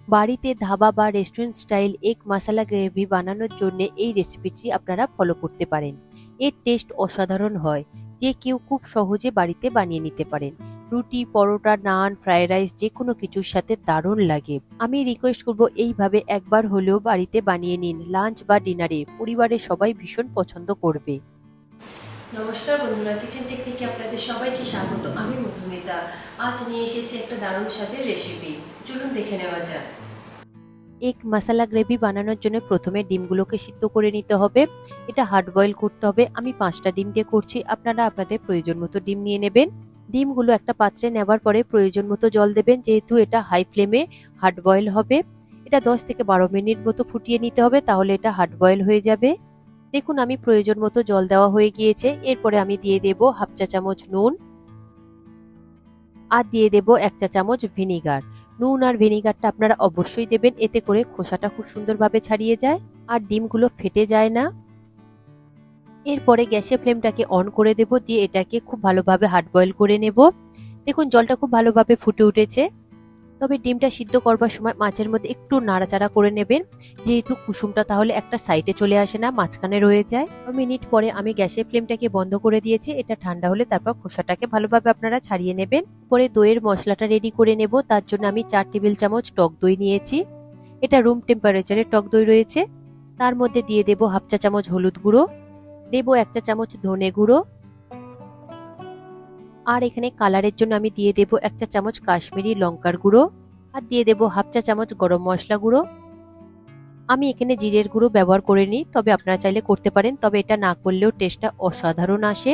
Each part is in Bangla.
বাড়িতে ধাবা বা রেস্টুরেন্ট স্টাইল এগ মশলা গ্রেভি বানানোর জন্য এই রেসিপিটি আপনারা ফলো করতে পারেন। এর টেস্ট অসাধারণ হয়, যে কেউ খুব সহজে বাড়িতে বানিয়ে নিতে পারেন। রুটি, পরোটা, নান, ফ্রাইড রাইস যে কোনো কিছুর সাথে দারুণ লাগে। আমি রিকোয়েস্ট করব এইভাবে একবার হলেও বাড়িতে বানিয়ে নিন। লাঞ্চ বা ডিনারে পরিবারের সবাই ভীষণ পছন্দ করবে। নমস্কার বন্ধুরা, কিচেন টেকনিকে আপনাদের সবাইকে স্বাগত। আমি মধুমিতা। আজ নিয়ে এসেছি একটা দারুণ স্বাদের রেসিপি, চলুন দেখে নেওয়া যাক। এগ মশলা গ্রেভি বানানোর জন্য প্রথমে ডিমগুলোকে সিদ্ধ করে নিতে হবে। এটা হার্ড বয়েল করতে হবে। আমি 5টা ডিম দিয়ে করছি, আপনারা আপনাদের প্রয়োজন মতো ডিম নিয়ে নেবেন। ডিমগুলো একটা পাত্রে নেবার পরে প্রয়োজন মতো জল দেবেন, যেহেতু এটা হাই ফ্লেমে হার্ড বয়েল হবে। এটা 10 থেকে 12 মিনিট মতো ফুটিয়ে নিতে হবে, তাহলে এটা হার্ড বয়েল হয়ে যাবে। দেখুন, আমি প্রয়োজন মতো জল দেওয়া হয়ে গিয়েছে। এরপরে আমি দিয়ে দেব হাফ চা চামচ নুন আর দিয়ে দেব 1 চা চামচ ভিনিগার। নুন আর ভিনিগারটা আপনারা অবশ্যই দেবেন, এতে করে খোসাটা খুব সুন্দরভাবে ছাড়িয়ে যায় আর ডিমগুলো ফেটে যায় না। এরপরে গ্যাসের ফ্লেমটাকে অন করে দেব, দিয়ে এটাকে খুব ভালোভাবে হার্ড বয়েল করে নেব। দেখুন, জলটা খুব ভালোভাবে ফুটে উঠেছে। তবে ডিমটা সিদ্ধ করবার সময় মাঝের মধ্যে একটু নাড়াচাড়া করে নেবেন, যেহেতু কুসুমটা তাহলে একটা সাইডে চলে আসে না, মাঝখানে রয়ে যায়। মিনিট পরে আমি গ্যাসের ফ্লেমটাকে বন্ধ করে দিয়েছি। এটা ঠান্ডা হলে তারপর খোসাটাকে ভালোভাবে আপনারা ছাড়িয়ে নেবেন। পরে দইয়ের মশলাটা রেডি করে নেব। তার জন্য আমি 4 টেবিল চামচ টক দই নিয়েছি। এটা রুম টেম্পারেচারে টক দই রয়েছে। তার মধ্যে দিয়ে দেব হাফ চা চামচ হলুদ গুঁড়ো, দেব 1 চা চামচ ধনে গুঁড়ো, আর এখানে কালারের জন্য আমি দিয়ে দেব 1 চা চামচ কাশ্মীরি লঙ্কার গুঁড়ো, আর দিয়ে দেব হাফ চা চামচ গরম মশলা গুঁড়ো। আমি এখানে জিরের গুঁড়ো ব্যবহার করিনি, তবে আপনারা চাইলে করতে পারেন, তবে এটা না করলেও টেস্টটা অসাধারণ আসে।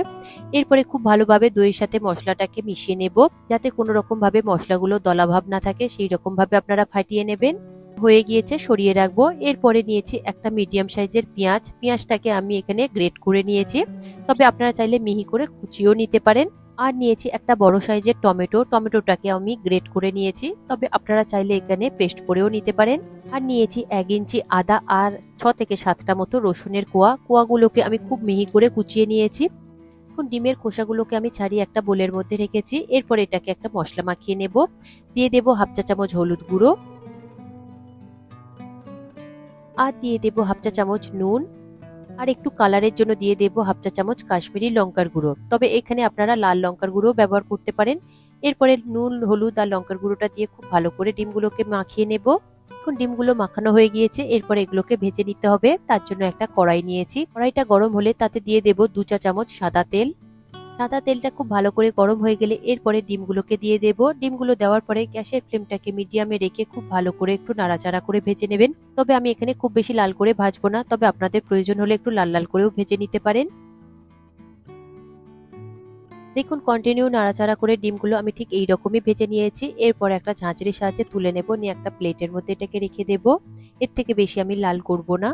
এরপরে খুব ভালোভাবে দইয়ের সাথে মশলাটাকে মিশিয়ে নেব, যাতে কোনো রকম ভাবে মশলাগুলো দলাভাব না থাকে, সেই রকম ভাবে আপনারা ফাটিয়ে নেবেন। হয়ে গিয়েছে, সরিয়ে রাখবো। এরপরে নিয়েছি একটা মিডিয়াম সাইজের পেঁয়াজ। পেঁয়াজটাকে আমি এখানে গ্রেট করে নিয়েছি, তবে আপনারা চাইলে মিহি করে কুচিও নিতে পারেন। আর নিয়েছি একটা বড় সাইজের টমেটো। টমেটোটাকে আমি গ্রেট করে নিয়েছি, তবে আপনারা চাইলে এখানে পেস্ট করেও নিতে পারেন। আর নিয়েছি 1 ইঞ্চি আদা আর 6 থেকে 7টা মতো রসুনের কোয়া। কোয়াগুলোকে আমি খুব মিহি করে কুচিয়ে নিয়েছি। এখন ডিমের খোসাগুলোকে আমি ছাড়িয়ে একটা বোলের মধ্যে রেখেছি। এরপর এটাকে একটা মশলা মাখিয়ে নেব। দিয়ে দেব হাফ চা চামচ হলুদ গুঁড়ো, আর দিয়ে দেব হাফ চা চামচ নুন, আর একটু কালারের জন্য দিয়ে দেব হাফ চা চামচ কাশ্মীরি লঙ্কার গুঁড়ো, তবে এখানে আপনারা লাল লঙ্কার গুঁড়ো ব্যবহার করতে পারেন। এরপরে নুন, হলুদ আর লঙ্কার গুঁড়োটা দিয়ে খুব ভালো করে ডিমগুলোকে মাখিয়ে নেব। এখন ডিমগুলো মাখানো হয়ে গিয়েছে, এরপরে এগুলোকে ভেজে নিতে হবে। তার জন্য একটা কড়াই নিয়েছি। কড়াইটা গরম হলে তাতে দিয়ে দেব 2 চা চামচ সাদা তেল। সাদা তেলটা খুব ভালো করে গরম হয়ে গেলে এরপরে ডিমগুলোকে দিয়ে দেব। ডিমগুলো দেওয়ার পরে গ্যাসের ফ্লেমটাকে মিডিয়ামে রেখে খুব ভালো করে একটু নাড়াচাড়া করে ভেজে নেবেন। তবে আমি এখানে খুব বেশি লাল করে ভাজবো না, তবে আপনাদের প্রয়োজন হলে একটু লাল লাল করেও ভেজে নিতে পারেন। দেখুন, কন্টিনিউ নাড়াচাড়া করে ডিমগুলো আমি ঠিক এই রকমই ভেজে নিয়েছি। এরপর একটা ঝাঁঝরির সাহায্যে তুলে নেব, নিয়ে একটা প্লেটের মধ্যে এটাকে রেখে দেব। এর থেকে বেশি আমি লাল করব না।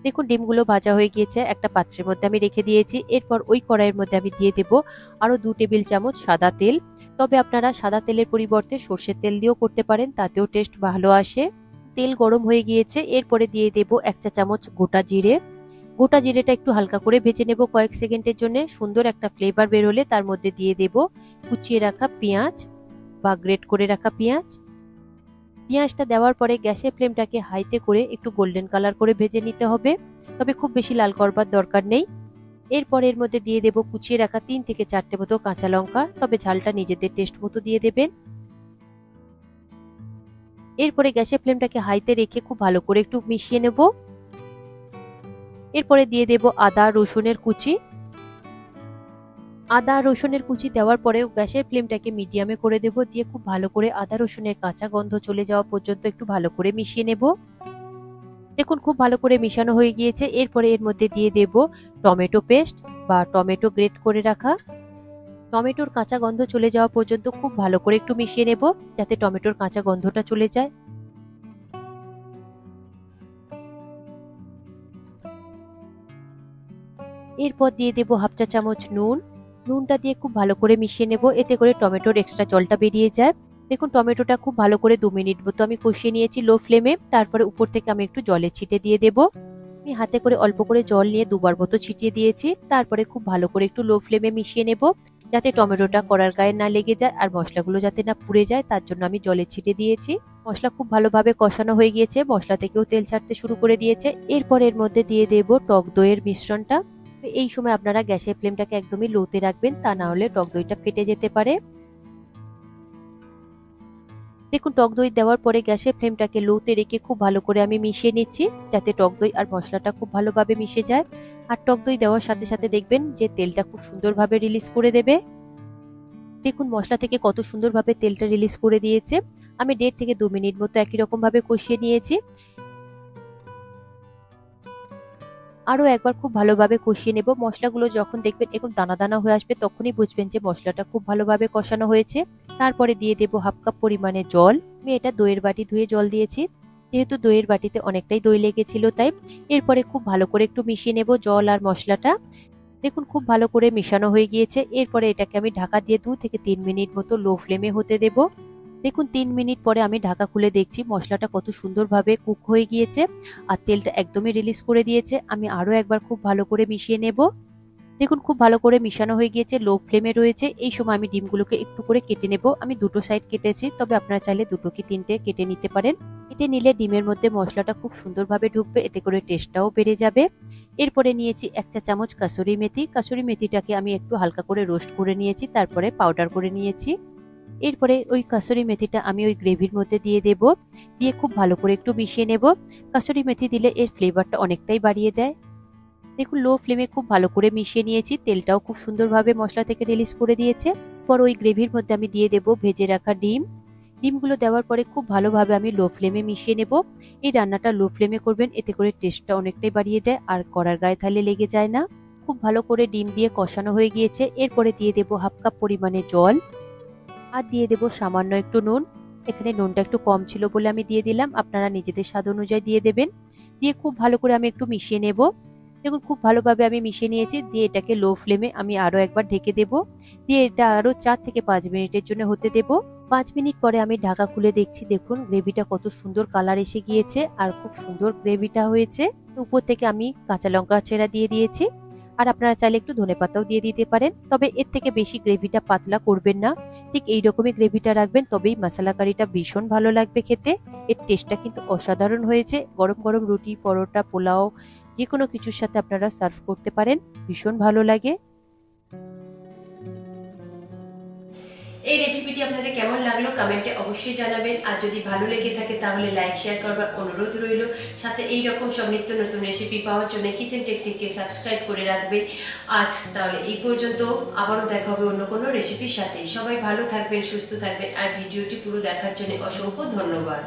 দেখুন, ডিমগুলো ভাজা হয়ে গিয়েছে, একটা পাত্রের মধ্যে আমি রেখে দিয়েছি। এরপর ওই কড়াইয়ের মধ্যে আমি দিয়ে দেব আরো 2 টেবিল চামচ সাদা তেল। তবে আপনারা সাদা তেলের পরিবর্তে সর্ষের তেল দিয়েও করতে পারেন, তাতেও টেস্ট ভালো আসে। তেল গরম হয়ে গিয়েছে, এরপরে দিয়ে দেব 1 চা চামচ গোটা জিরে। গোটা জিরেটা একটু হালকা করে ভেজে নেব কয়েক সেকেন্ডের জন্য। সুন্দর একটা ফ্লেভার বের হলে তার মধ্যে দিয়ে দেব কুচিয়ে রাখা পেঁয়াজ বা গ্রেট করে রাখা পেঁয়াজ। পেঁয়াজটা দেওয়ার পরে গ্যাসের ফ্লেমটাকে হাইতে করে একটু গোল্ডেন কালার করে ভেজে নিতে হবে, তবে খুব বেশি লাল করবার দরকার নেই। এরপর এর মধ্যে দিয়ে দেব কুচিয়ে রাখা 3 থেকে 4টে মতো কাঁচা লঙ্কা, তবে ঝালটা নিজেদের টেস্ট মতো দিয়ে দেবেন। এরপরে গ্যাসের ফ্লেমটাকে হাইতে রেখে খুব ভালো করে একটু মিশিয়ে নেব। এরপরে দিয়ে দেব আদা রসুনের কুচি। আদা রসুনের কুচি দেওয়ার পরেও গ্যাসের ফ্লেমটাকে মিডিয়ামে করে দেব, দিয়ে খুব ভালো করে আদা রসুনের কাঁচা গন্ধ চলে যাওয়া পর্যন্ত একটু ভালো করে মিশিয়ে নেব। দেখুন, খুব ভালো করে মিশানো হয়ে গিয়েছে। এরপরে এর মধ্যে দিয়ে দেব টমেটো পেস্ট বা টমেটো গ্রেট করে রাখা। টমেটোর কাঁচা গন্ধ চলে যাওয়া পর্যন্ত খুব ভালো করে একটু মিশিয়ে নেব, যাতে টমেটোর কাঁচা গন্ধটা চলে যায়। এরপর দিয়ে দেব হাফ চা চামচ নুন। নুনটা দিয়ে খুব ভালো করে মিশিয়ে নেব, এতে করে টমেটোর এক্সট্রা জলটা বেরিয়ে যায়। দেখুন, টমেটোটা খুব ভালো করে 2 মিনিট মতো আমি কষিয়ে নিয়েছি লো ফ্লেমে। তারপরে উপর থেকে আমি একটু জলের ছিটে দিয়ে দেব। আমি হাতে করে অল্প করে জল নিয়ে 2বার মতো ছিটিয়ে দিয়েছি। তারপরে খুব ভালো করে একটু লো ফ্লেমে মিশিয়ে নেব। যাতে টমেটোটা কড়ার গায়ে না লেগে যায় আর মশলাগুলো যাতে না পুড়ে যায়, তার জন্য আমি জলে ছিটে দিয়েছি। মশলা খুব ভালোভাবে কষানো হয়ে গিয়েছে, মশলা থেকেও তেল ছাড়তে শুরু করে দিয়েছে। এরপর এর মধ্যে দিয়ে দেব টক দইয়ের মিশ্রণটা। এই সময় আপনারা গ্যাসের ফ্লেমটাকে একদমই লোতে রাখবেন, তা না হলে টক দইটা ফেটে যেতে পারে। দেখুন, টক দই দেওয়ার পরে গ্যাসের ফ্লেমটাকে লোতে রেখে খুব ভালো করে আমি মিশিয়ে নিচ্ছি, যাতে টক দই আর মশলাটা খুব ভালোভাবে মিশে যায়। আর টক দই দেওয়ার সাথে সাথে দেখবেন যে তেলটা খুব সুন্দরভাবে রিলিজ করে দেবে। দেখুন, মশলা থেকে কত সুন্দরভাবে তেলটা রিলিজ করে দিয়েছে। আমি 1.5 থেকে 2 মিনিট মতো একই রকম ভাবে কষিয়ে নিয়েছি। আরো একবার খুব ভালোভাবে কষিয়ে নেব। মশলাগুলো যখন দেখবেন এরকম দানা দানা হয়ে আসবে, তখনই বুঝবেন যে মশলাটা খুব ভালোভাবে কষানো হয়েছে। তারপরে দিয়ে দেব 1/2 কাপ পরিমাণে জল। আমি এটা দইয়ের বাটি ধুয়ে জল দিয়েছি, যেহেতু দইয়ের বাটিতে অনেকটাই দই লেগেছিল তাই। এরপরে খুব ভালো করে একটু মিশিয়ে নেব জল আর মশলাটা। দেখুন, খুব ভালো করে মিশানো হয়ে গিয়েছে। এরপরে এটাকে আমি ঢাকা দিয়ে 2 থেকে 3 মিনিট মতো লো ফ্লেমে হতে দেব। দেখুন, 3 মিনিট পরে আমি ঢাকা খুলে দেখছি মশলাটা কত সুন্দরভাবে কুক হয়ে গিয়েছে আর তেলটা একদমই রিলিজ করে দিয়েছে। আমি আরো একবার খুব ভালো করে মিশিয়ে নেব। দেখুন, খুব ভালো করে মিশানো হয়ে গিয়েছে, লো ফ্লেমে রয়েছে। এই সময় আমি ডিমগুলোকে একটু করে কেটে নেব। আমি দুটো সাইড কেটেছি, তবে আপনারা চাইলে 2 কি 3টে কেটে নিতে পারেন। কেটে নিলে ডিমের মধ্যে মশলাটা খুব সুন্দরভাবে ঢুকবে, এতে করে টেস্টটাও বেড়ে যাবে। এরপরে নিয়েছি 1 চা চামচ কাসুরি মেথি। কাসুরি মেথিটাকে আমি একটু হালকা করে রোস্ট করে নিয়েছি, তারপরে পাউডার করে নিয়েছি। এরপরে ওই কাসুরি মেথিটা আমি ওই গ্রেভির মধ্যে দিয়ে দেব, দিয়ে খুব ভালো করে একটু মিশিয়ে নেব। কাসুরি মেথি দিলে এর ফ্লেভারটা অনেকটাই বাড়িয়ে দেয়। দেখুন, লো ফ্লেমে খুব ভালো করে মিশিয়ে নিয়েছি, তেলটাও খুব সুন্দরভাবে মশলা থেকে রিলিজ করে দিয়েছে। পর ওই গ্রেভির মধ্যে আমি দিয়ে দেব ভেজে রাখা ডিম। ডিমগুলো দেওয়ার পরে খুব ভালোভাবে আমি লো ফ্লেমে মিশিয়ে নেব। এই রান্নাটা লো ফ্লেমে করবেন, এতে করে টেস্টটা অনেকটাই বাড়িয়ে দেয় আর কড়ার গায়ে তাহলে লেগে যায় না। খুব ভালো করে ডিম দিয়ে কষানো হয়ে গিয়েছে। এরপরে দিয়ে দেব 1/2 কাপ পরিমাণে জল আর দিয়ে দেব সামান্য একটু নুন। এখানে নুনটা একটু কম ছিল বলে আমি দিয়ে দিলাম, আপনারা নিজেদের স্বাদ অনুযায়ী দিয়ে দেবেন। দিয়ে খুব ভালো করে আমি একটু মিশিয়ে নেব। দেখুন, খুব ভালোভাবে আমি মিশিয়ে নিয়েছি। দিয়ে এটাকে লো ফ্লেমে আমি আরো একবার ঢেকে দেব, দিয়ে এটা আরো 4 থেকে 5 মিনিটের জন্য হতে দেব। 5 মিনিট পরে আমি ঢাকা খুলে দেখছি, দেখুন গ্রেভিটা কত সুন্দর কালার এসে গিয়েছে আর খুব সুন্দর গ্রেভিটা হয়েছে। উপর থেকে আমি কাঁচা লঙ্কা চেরা দিয়ে দিয়েছি, আর আপনারা চাইলে একটু ধনেপাতাও দিয়ে দিতে পারেন। তবে এর থেকে বেশি গ্রেভিটা পাতলা করবেন না, ঠিক এই রকমই গ্রেভিটা রাখবেন, তবেই মশলা কারিটা ভীষণ ভালো লাগবে খেতে। এর টেস্টটা কিন্তু অসাধারণ হয়েছে। গরম গরম রুটি, পরোটা, পোলাও যে কোনো কিছুর সাথে আপনারা সার্ভ করতে পারেন, ভীষণ ভালো লাগে। এই রেসিপিটি আপনাদের কেমন লাগলো কমেন্টে অবশ্যই জানাবেন। আর যদি ভালো লেগে থাকে তাহলে লাইক শেয়ার করবার অনুরোধ রইল। সাথে এই রকম সব নিত্য নতুন রেসিপি পাওয়ার জন্য কিচেন টেকনিককে সাবস্ক্রাইব করে রাখবেন। আজ তাহলে এই পর্যন্ত, আবারও দেখা হবে অন্য কোনো রেসিপির সাথে। সবাই ভালো থাকবেন, সুস্থ থাকবেন, আর ভিডিওটি পুরো দেখার জন্য অসংখ্য ধন্যবাদ।